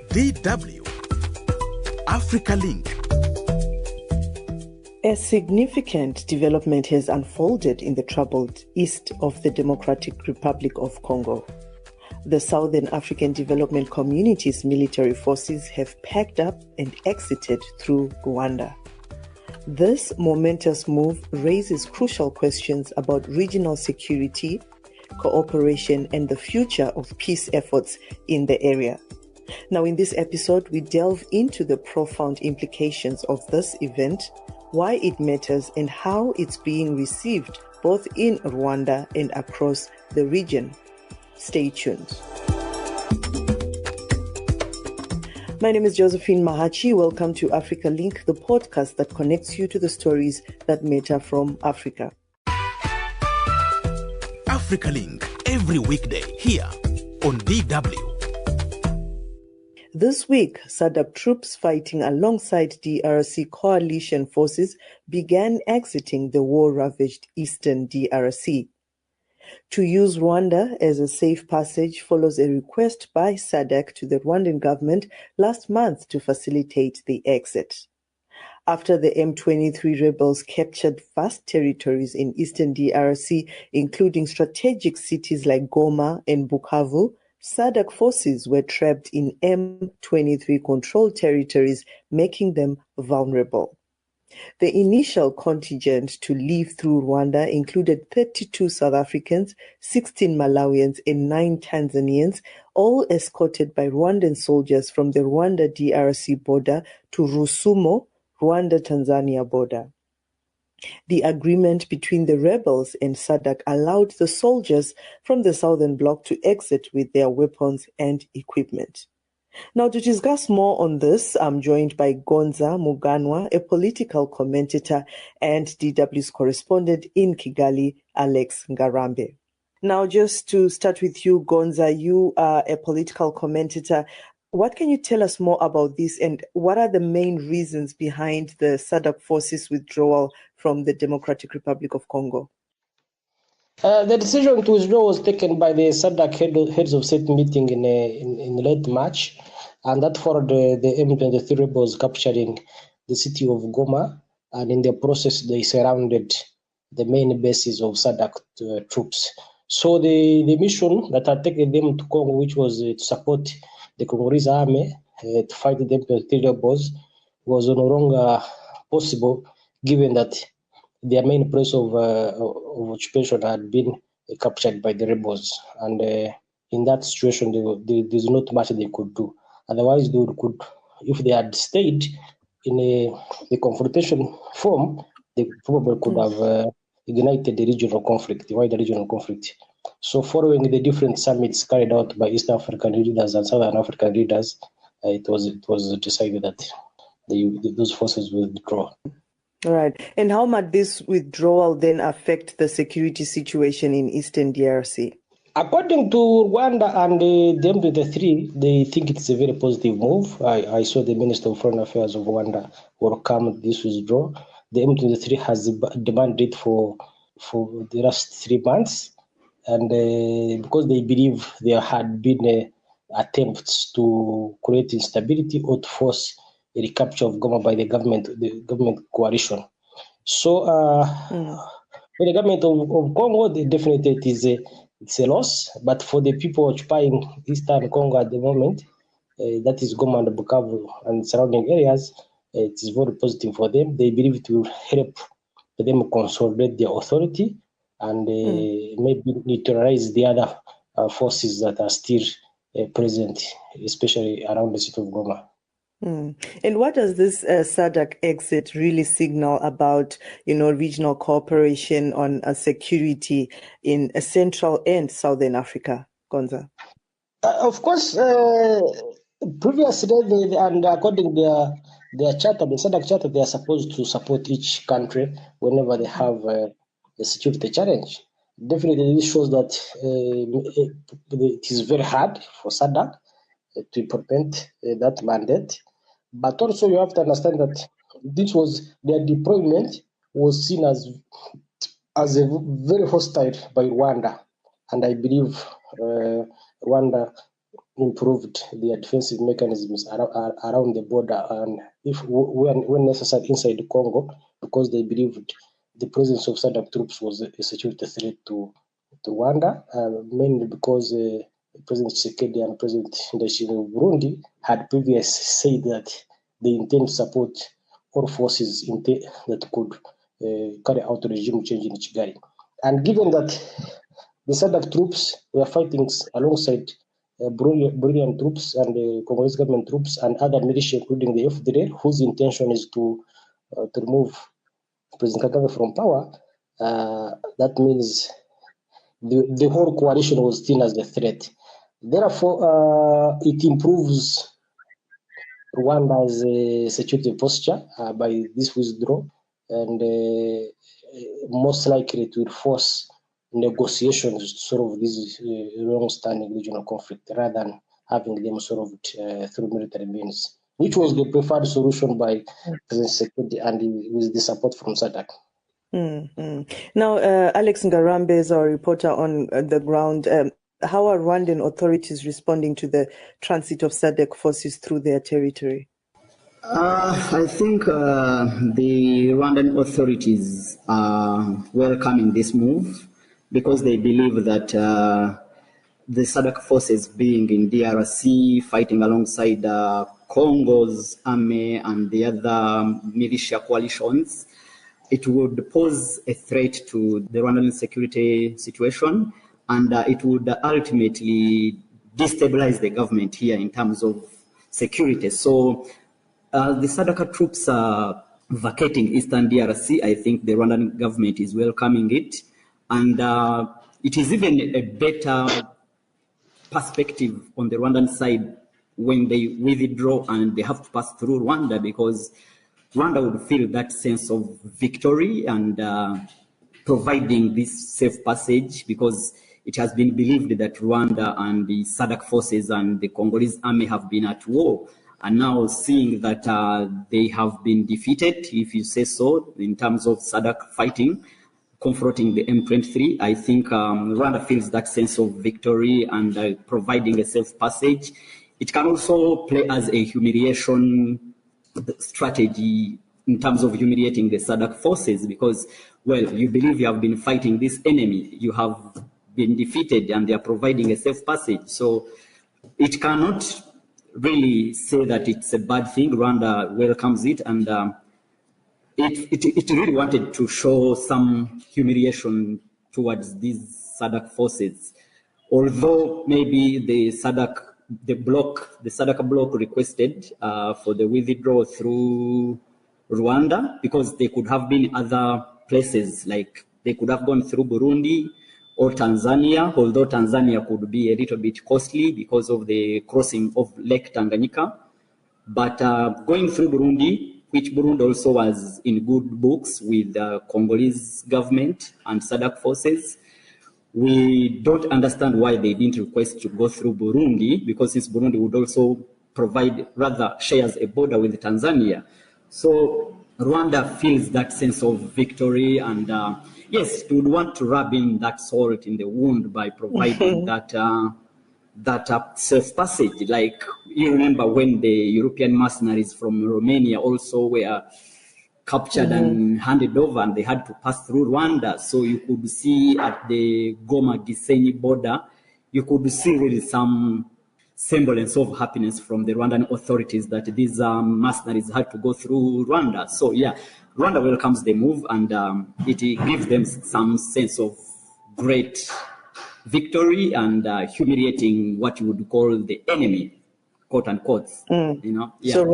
DW Africa Link. A significant development has unfolded in the troubled east of the Democratic Republic of Congo. The Southern African Development Community's military forces have packed up and exited through Rwanda. This momentous move raises crucial questions about regional security, cooperation, and the future of peace efforts in the area. Now, in this episode, we delve into the profound implications of this event, why it matters, and how it's being received both in Rwanda and across the region. Stay tuned. My name is Josey Mahachi. Welcome to Africa Link, the podcast that connects you to the stories that matter from Africa. Africa Link, every weekday here on DW. This week, SADC troops fighting alongside DRC coalition forces began exiting the war-ravaged eastern DRC. To use Rwanda as a safe passage follows a request by SADC to the Rwandan government last month to facilitate the exit. After the M23 rebels captured vast territories in eastern DRC, including strategic cities like Goma and Bukavu, SADC forces were trapped in M23-controlled territories, making them vulnerable. The initial contingent to leave through Rwanda included 32 South Africans, 16 Malawians, and 9 Tanzanians, all escorted by Rwandan soldiers from the Rwanda-DRC border to Rusumo, Rwanda-Tanzania border. The agreement between the rebels and SADC allowed the soldiers from the southern bloc to exit with their weapons and equipment. Now, to discuss more on this, I'm joined by Gonza Muganwa, a political commentator and DW's correspondent in Kigali, Alex Ngarambe. Now, just to start with you, Gonza, you are a political commentator. What can you tell us more about this, and what are the main reasons behind the SADC forces withdrawal from the Democratic Republic of Congo? The decision to withdraw was taken by the SADC heads of state meeting in late March, and that followed the M23 rebels capturing the city of Goma, and in the process they surrounded the main bases of SADC troops. So the mission that had taken them to Congo, which was to support the Congolese army to fight the M23 rebels, was no longer possible, given that their main place of occupation had been captured by the rebels. And in that situation, there's not much they could do. Otherwise, they could, if they had stayed in the confrontation form, they probably could have ignited the regional conflict, the wider regional conflict. So following the different summits carried out by East African leaders and Southern African leaders, it was decided that those forces will withdraw. All right. And how might this withdrawal then affect the security situation in eastern DRC? According to Rwanda and the M23, they think it's a very positive move. I saw the Minister of Foreign Affairs of Rwanda welcome this withdrawal. The M23 has demanded for the last 3 months, and because they believe there had been attempts to create instability or to force a recapture of Goma by the government coalition. So for the government of Congo, definitely it's a loss, but for the people occupying eastern Congo at the moment, that is Goma and Bukavu and surrounding areas, it is very positive for them. They believe it will help them consolidate their authority and maybe neutralize the other forces that are still present, especially around the city of Goma. And what does this SADC exit really signal about, regional cooperation on security in Central and Southern Africa, Gonza? Of course, previously, and according to their charter, the SADC charter, they are supposed to support each country whenever they have a security challenge. Definitely, this shows that it is very hard for SADC to implement that mandate. But also you have to understand that their deployment was seen as a very hostile by Rwanda. And I believe Rwanda improved their defensive mechanisms around the border, and when necessary inside the Congo, because they believed the presence of SADC troops was a security threat to Rwanda, mainly because President Tshisekedi and President Ndayishimiye of Burundi had previously said that they intend to support all forces that could carry out regime change in Kigali. And given that the SADC troops were fighting alongside Burundian troops and Congolese government troops and other militia, including the FDL, whose intention is to remove President Kagame from power, that means the whole coalition was seen as a threat. Therefore, it improves Rwanda's security posture by this withdrawal, and most likely to force negotiations to solve this long-standing regional conflict rather than having them solved through military means, which was the preferred solution by President Tshisekedi and with the support from SADC. Mm-hmm. Now, Alex Ngarambe is our reporter on the ground. How are Rwandan authorities responding to the transit of SADC forces through their territory? I think the Rwandan authorities are welcoming this move because they believe that the SADC forces being in DRC, fighting alongside Congo's army and the other militia coalitions, it would pose a threat to the Rwandan security situation, and it would ultimately destabilize the government here in terms of security. So the SADC troops are vacating eastern DRC. I think the Rwandan government is welcoming it, and it is even a better perspective on the Rwandan side when they withdraw and they have to pass through Rwanda, because Rwanda would feel that sense of victory and providing this safe passage, because it has been believed that Rwanda and the SADC forces and the Congolese army have been at war. And now seeing that they have been defeated, if you say so, in terms of SADC fighting, confronting the M23, I think Rwanda feels that sense of victory and providing a safe passage. It can also play as a humiliation strategy in terms of humiliating the SADC forces, because, well, you believe you have been fighting this enemy, you have been defeated, and they are providing a safe passage. So it cannot really say that it's a bad thing. Rwanda welcomes it, and it really wanted to show some humiliation towards these SADC forces. Although maybe the SADC bloc requested for the withdrawal through Rwanda, because they could have been other places, like they could have gone through Burundi or Tanzania, although Tanzania could be a little bit costly because of the crossing of Lake Tanganyika. But going through Burundi, which Burundi also was in good books with the Congolese government and SADC forces, we don't understand why they didn't request to go through Burundi, because since Burundi would also shares a border with Tanzania. So Rwanda feels that sense of victory, and yes, it would want to rub in that salt in the wound by providing that safe passage. Like, you remember when the European mercenaries from Romania also were captured and handed over, and they had to pass through Rwanda. So you could see at the Goma-Gisenyi border, you could see really some semblance of happiness from the Rwandan authorities that these mercenaries had to go through Rwanda. So yeah, Rwanda welcomes the move, and it gives them some sense of great victory and humiliating what you would call the enemy, quote unquote. You know? Yeah. So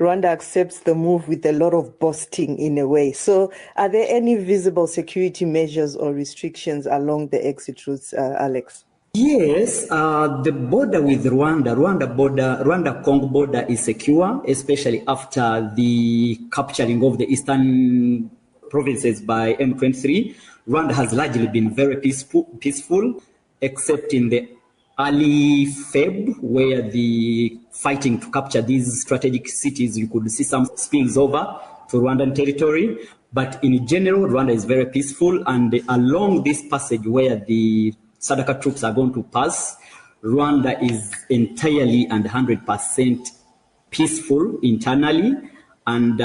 Rwanda accepts the move with a lot of boasting in a way. So are there any visible security measures or restrictions along the exit routes, Alex? Yes, the border with Rwanda-Congo border is secure, especially after the capturing of the eastern provinces by M23. Rwanda has largely been very peaceful, except in the early Feb, where the fighting to capture these strategic cities, you could see some spills over to Rwandan territory. But in general, Rwanda is very peaceful, and along this passage where the SADC troops are going to pass, Rwanda is entirely and 100% peaceful internally, and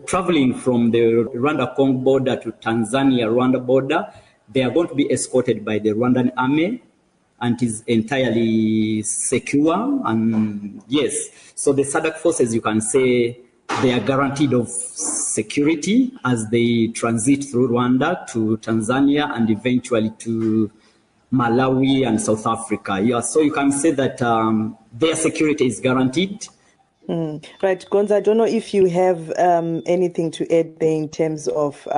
traveling from the Rwanda-Congo border to Tanzania-Rwanda border, they are going to be escorted by the Rwandan army, and is entirely secure. And yes, so the SADC forces, you can say, they are guaranteed of security as they transit through Rwanda to Tanzania and eventually to Malawi and South Africa. Yeah, so you can say that their security is guaranteed. Right, Gonza, I don't know if you have anything to add there in terms of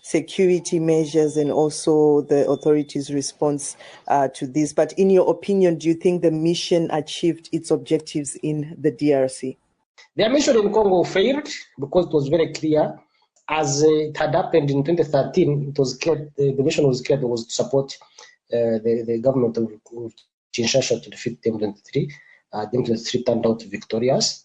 security measures and also the authorities' response to this. But in your opinion, do you think the mission achieved its objectives in the DRC? Their mission in Congo failed because it was very clear. As it had happened in 2013, it was clear, the mission was clear, was to support the government of Kinshasa to defeat the M23. The M23 turned out victorious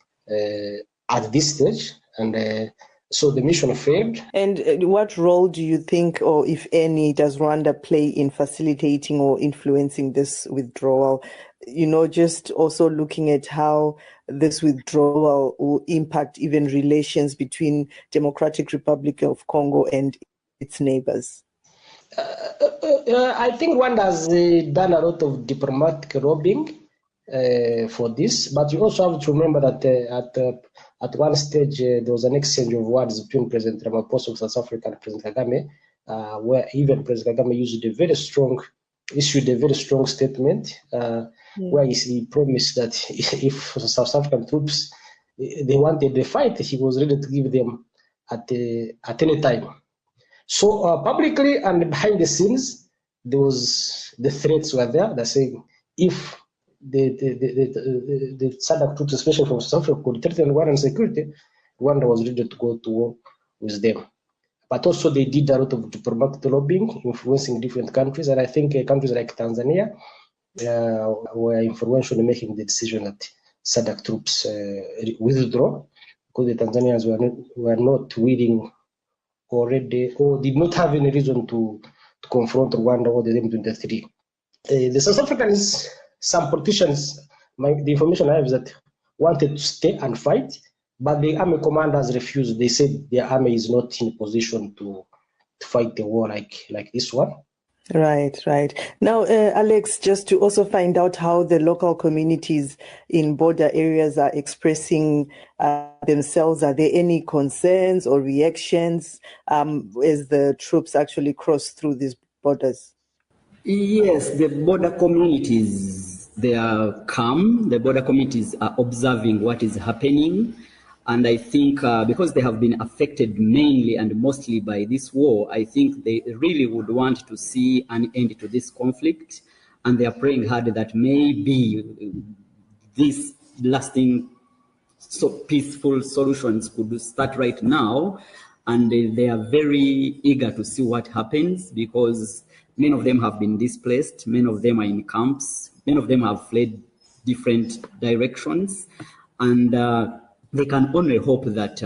at this stage, and so the mission failed. And what role do you think, or if any, does Rwanda play in facilitating or influencing this withdrawal? You know, just also looking at how this withdrawal will impact even relations between Democratic Republic of Congo and its neighbors. I think Rwanda has done a lot of diplomatic lobbying for this, but you also have to remember that at one stage there was an exchange of words between President Ramaphosa of South Africa and President Kagame, where even President Kagame issued a very strong statement where he promised that if South African troops they wanted the fight, he was ready to give them at any time. So publicly and behind the scenes, the threats were there. They're saying if the SADC troops, especially from South Africa, could threaten Rwanda and security, Rwanda was ready to go to war with them. But also they did a lot of diplomatic lobbying, influencing different countries, and I think countries like Tanzania were influential in making the decision that SADC troops withdraw, because the Tanzanians were not willing already, or did not have any reason to confront Rwanda or the M23. The South Africans, some politicians, the information I have is that wanted to stay and fight, but the army commanders refused. They said their army is not in position to fight the war like this one. Right. Now, Alex, just to also find out how the local communities in border areas are expressing themselves, are there any concerns or reactions as the troops actually cross through these borders? Yes, the border communities, they are calm. The border communities are observing what is happening. And I think because they have been affected mainly and mostly by this war, I think they really would want to see an end to this conflict. And they are praying hard that maybe these lasting peaceful solutions could start right now. And they are very eager to see what happens, because many of them have been displaced. Many of them are in camps. Many of them have fled different directions. And they can only hope that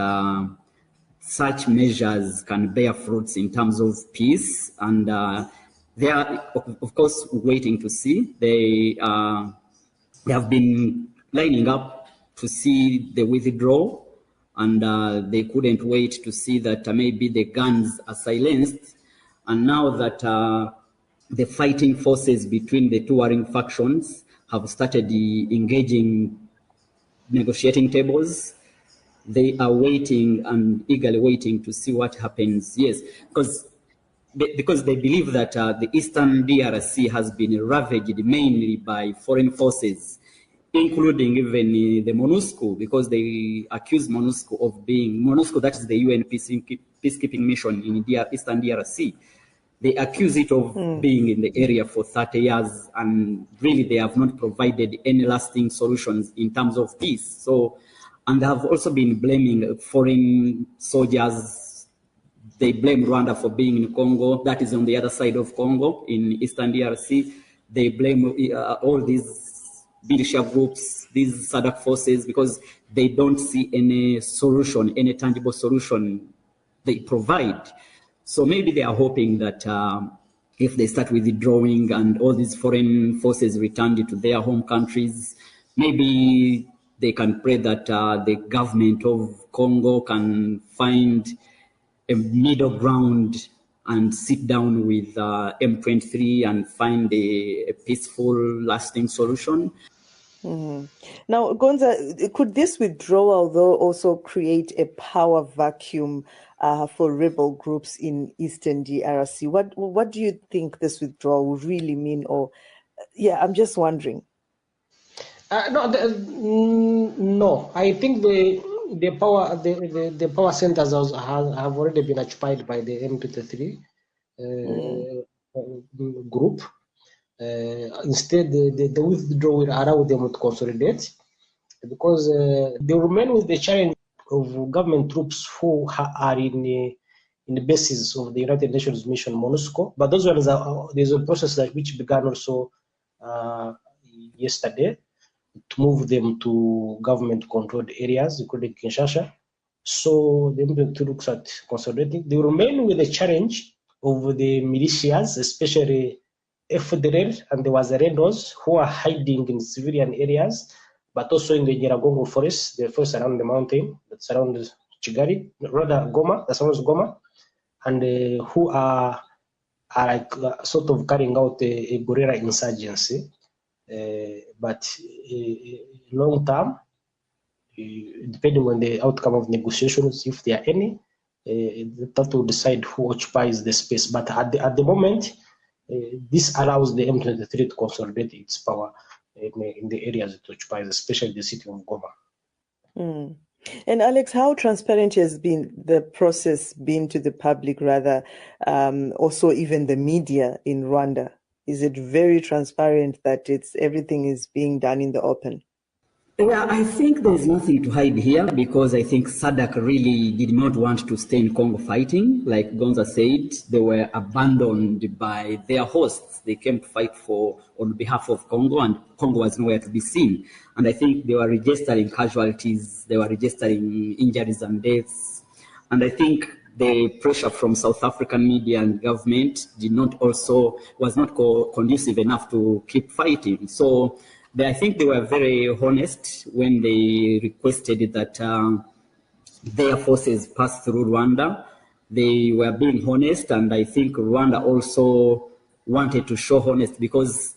such measures can bear fruits in terms of peace. And they are, of course, waiting to see. They have been lining up to see the withdrawal, and they couldn't wait to see that maybe the guns are silenced. And now that the fighting forces between the two warring factions have started engaging negotiating tables, they are waiting and eagerly waiting to see what happens. Yes, because they believe that the eastern DRC has been ravaged mainly by foreign forces, including even the MONUSCO, because they accuse MONUSCO of being, MONUSCO, that is the UN peacekeeping mission in eastern DRC. They accuse it of being in the area for 30 years, and really they have not provided any lasting solutions in terms of peace. So, and they have also been blaming foreign soldiers. They blame Rwanda for being in Congo, that is on the other side of Congo, in eastern DRC. They blame all these militia groups, these SADC forces, because they don't see any solution, any tangible solution they provide. So maybe they are hoping that if they start withdrawing and all these foreign forces returned to their home countries, maybe they can pray that the government of Congo can find a middle ground and sit down with M23 and find a peaceful, lasting solution. Now, Gonza, could this withdrawal, though, also create a power vacuum for rebel groups in Eastern DRC? What do you think this withdrawal will really mean? Or, I'm just wondering. No, I think the power centers have already been occupied by the M23 group. Instead, the withdrawal will allow them to consolidate, because they remain with the challenge of government troops who are in the bases of the United Nations mission MONUSCO. But those ones there's a process which began also yesterday to move them to government-controlled areas, including Kinshasa. So the M23 looks at consolidating. They remain with the challenge of the militias, especially FDLR and the Wazarendos, who are hiding in civilian areas, but also in the Nyiragongo forest, the forest around the mountain that surrounds Kigali, rather Goma, that surrounds Goma, and who are like sort of carrying out a guerrilla insurgency. But long term, depending on the outcome of negotiations, if there are any, that will decide who occupies the space. But at the moment, this allows the M23 to consolidate its power in the areas it occupies, especially the city of Goma. And Alex, how transparent has been the process been to the public, rather, also even the media in Rwanda? Is it very transparent that everything is being done in the open? Yeah, I think there's nothing to hide here, because I think SADC really did not want to stay in Congo fighting. Like Gonza said, they were abandoned by their hosts. They came to fight on behalf of Congo, and Congo was nowhere to be seen. And I think they were registering casualties, they were registering injuries and deaths. And I think the pressure from South African media and government was not conducive enough to keep fighting. So I think they were very honest when they requested that their forces pass through Rwanda. They were being honest, and I think Rwanda also wanted to show honest, because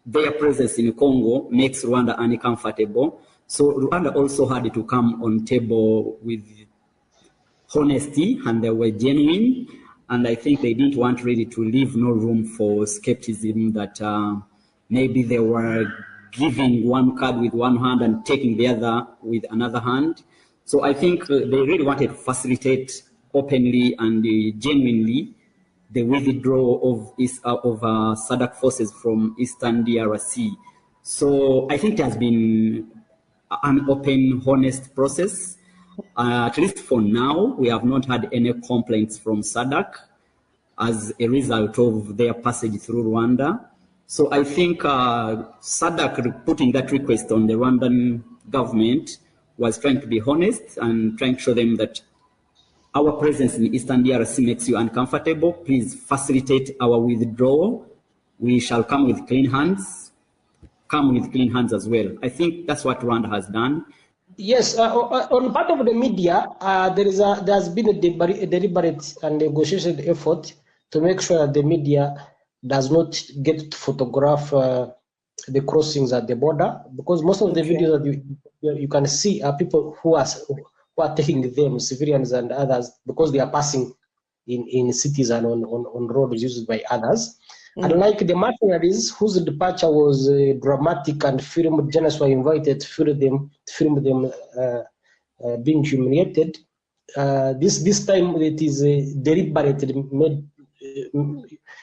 their presence in Congo makes Rwanda uncomfortable. So Rwanda also had to come on table with honesty, and they were genuine. And I think they didn't want really to leave no room for skepticism that maybe they were giving one card with one hand and taking the other with another hand. So I think they really wanted to facilitate openly and genuinely the withdrawal of SADC forces from Eastern DRC. So I think it has been an open, honest process. At least for now, we have not had any complaints from SADC as a result of their passage through Rwanda. So I think SADC putting that request on the Rwandan government was trying to be honest and trying to show them that our presence in Eastern DRC makes you uncomfortable. Please facilitate our withdrawal. We shall come with clean hands. Come with clean hands as well. I think that's what Rwanda has done. Yes, on part of the media, there has been a deliberate and negotiated effort to make sure that the media does not get to photograph the crossings at the border, because most of the videos that you can see are people who are taking them, civilians and others, because they are passing in cities and on roads used by others. Unlike the mercenaries whose departure was dramatic and journalists were invited to film them being humiliated, this time it is deliberately made.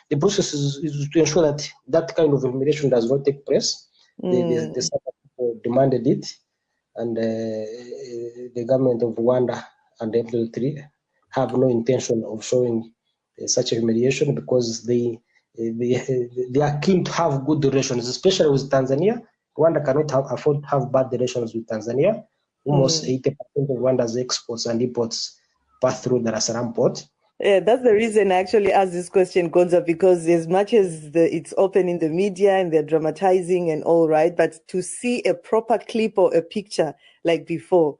The process is to ensure that kind of humiliation does not take place. The South people demanded it, and the government of Rwanda and the M23 have no intention of showing such a humiliation, because they are keen to have good relations, especially with Tanzania. Rwanda cannot afford to have bad relations with Tanzania. Almost 80% of Rwanda's exports and imports pass through the Dar es Salaam port. Yeah, that's the reason I actually asked this question, Gonza, because as much as it's open in the media and they're dramatizing and all right, but to see a proper clip or a picture like before,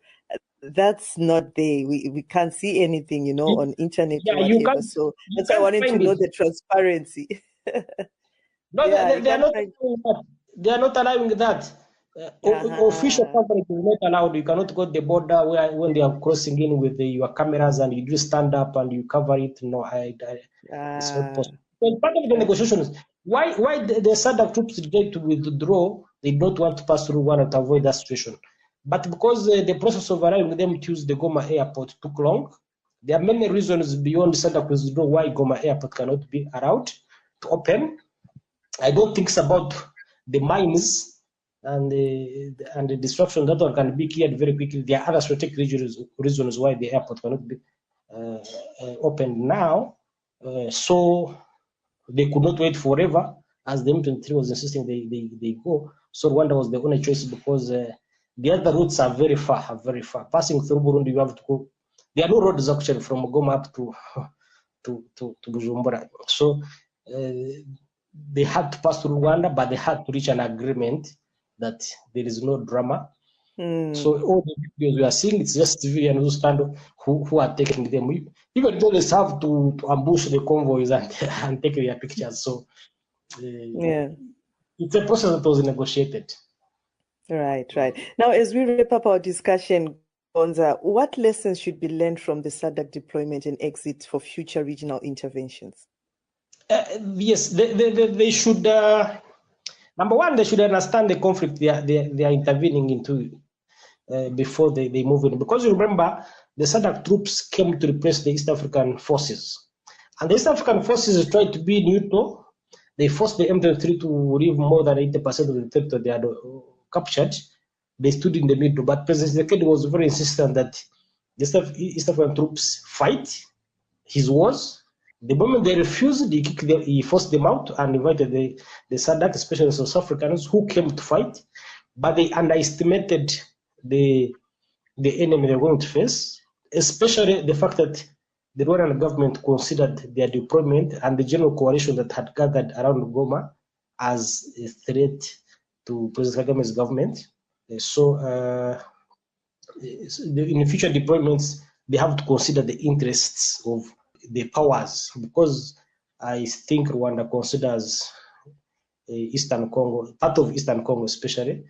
that's not there. We can't see anything, on internet or You whatever. So you that's why I can't wanted to find know it. the transparency. No, Yeah, you they are can't not find. allowing that. They are not allowing that. Official Uh-huh. coverage is not allowed. You cannot go to the border when they are crossing in with your cameras and you just stand up and you cover it. No, it's not possible. So part of the negotiations. Why the SADC troops decided to withdraw? They don't want to pass through Rwanda to avoid that situation. But because the process of allowing them to use the Goma airport took long, there are many reasons beyond SADC withdraw why Goma airport cannot be allowed to open. I don't think it's about the mines and the disruption that one can be cleared very quickly. There are other strategic reasons why the airport cannot be opened now. So they could not wait forever, as the M23 was insisting they go. So Rwanda was the only choice because the other routes are very far, Passing through Burundi, you have to go. There are no roads actually from Goma up to Bujumbura. So they had to pass through Rwanda, but they had to reach an agreement that there is no drama. So all the videos we are seeing, it's just civilians who stand who are taking them. Even though they have to ambush the convoys and take their pictures. So Yeah. it's a process that was negotiated. Right. Now, as we wrap up our discussion, Gonza, what lessons should be learned from the SADC deployment and exit for future regional interventions? Yes, they should. Number one, they should understand the conflict they are intervening into before they move in. Because you remember, the SADC troops came to replace the East African forces. And the East African forces tried to be neutral. They forced the M23 to leave more than 80% of the territory they had captured. They stood in the middle. But President Tshisekedi was very insistent that the East African troops fight his wars. The moment they refused, he forced them out and invited the SADC, especially South Africans, who came to fight. But they underestimated the enemy they're going to face, especially the fact that the Rwandan government considered their deployment and the general coalition that had gathered around Goma as a threat to President Kagame's government. So in future deployments, they have to consider the interests of the powers, because I think Rwanda considers Eastern Congo, part of Eastern Congo especially,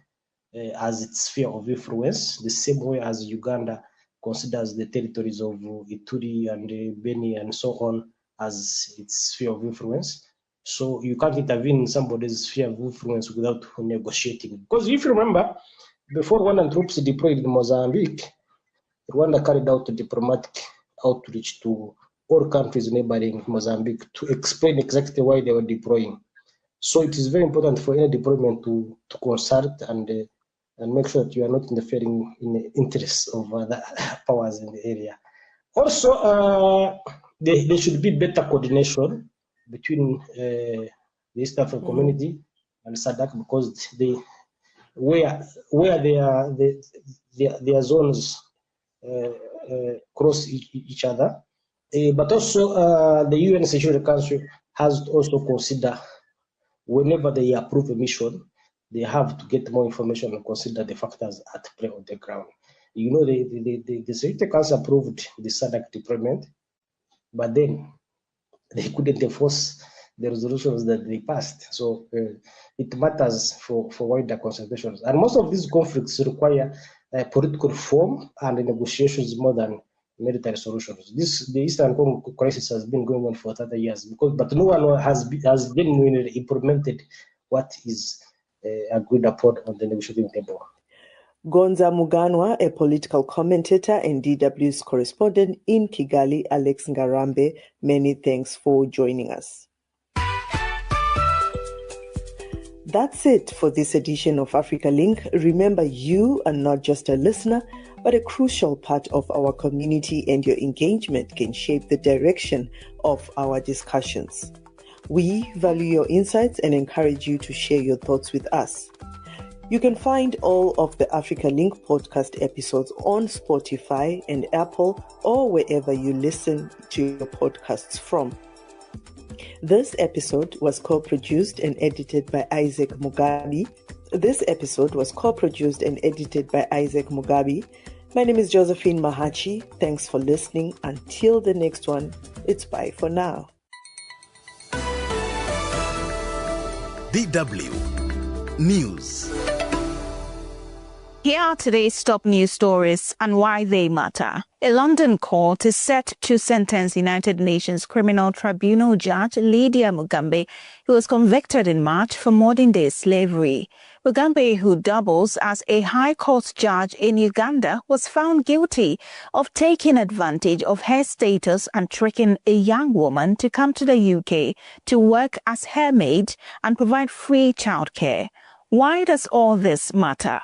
as its sphere of influence, the same way as Uganda considers the territories of Ituri and Beni and so on as its sphere of influence. So you can't intervene in somebody's sphere of influence without negotiating. Because if you remember, before Rwandan troops deployed in Mozambique, Rwanda carried out a diplomatic outreach to all countries neighboring Mozambique to explain exactly why they were deploying. So it is very important for any deployment to consult and make sure that you are not interfering in the interests of other powers in the area. Also, there should be better coordination between the East African community and SADC, because where their zones cross each other. But also the UN Security Council has to also consider, whenever they approve a mission, they have to get more information and consider the factors at play on the ground. You know, the Security Council approved the SADC deployment, but then they couldn't enforce the resolutions that they passed. So it matters for wider consultations. And most of these conflicts require political reform and negotiations more than military solutions. The Eastern Congo crisis has been going on for 30 years, but no one has genuinely implemented what is agreed upon on the negotiating table. Gonza Muganwa, a political commentator and DW's correspondent in Kigali, Alex Ngarambe, many thanks for joining us. That's it for this edition of Africa Link. Remember, you are not just a listener, but a crucial part of our community, and your engagement can shape the direction of our discussions. We value your insights and encourage you to share your thoughts with us. You can find all of the Africa Link podcast episodes on Spotify and Apple or wherever you listen to your podcasts from. This episode was co-produced and edited by Isaac Mugabi. My name is Josey Mahachi. Thanks for listening. Until the next one, it's bye for now. DW News. Here are today's top news stories and why they matter. A London court is set to sentence United Nations Criminal Tribunal Judge Lydia Mugambe, who was convicted in March for modern-day slavery. Mugambe, who doubles as a High Court judge in Uganda, was found guilty of taking advantage of her status and tricking a young woman to come to the UK to work as her maid and provide free childcare. Why does all this matter?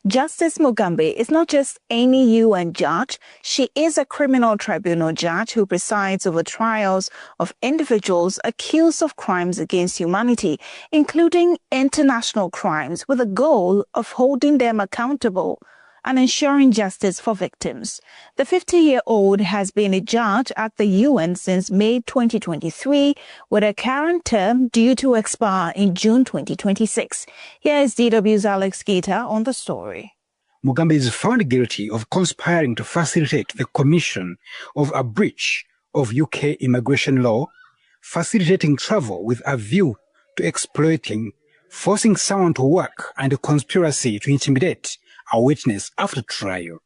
Justice Mugambe is not just any UN judge. She is a criminal tribunal judge who presides over trials of individuals accused of crimes against humanity, including international crimes, with the goal of holding them accountable and ensuring justice for victims. The 50-year-old has been a judge at the UN since May 2023, with her current term due to expire in June 2026. Here is DW's Alex Ngarambe on the story. Mugambe is found guilty of conspiring to facilitate the commission of a breach of UK immigration law, facilitating travel with a view to exploiting, forcing someone to work, and a conspiracy to intimidate a witness after trial.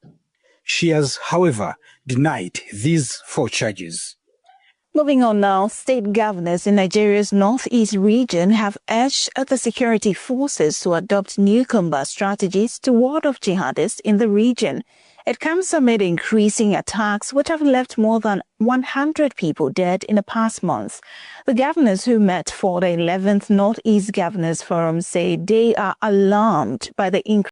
She has, however, denied these 4 charges. Moving on now, state governors in Nigeria's northeast region have urged the security forces to adopt new combat strategies to ward off jihadists in the region. It comes amid increasing attacks, which have left more than 100 people dead in the past month. The governors who met for the 11th Northeast Governors Forum say they are alarmed by the increase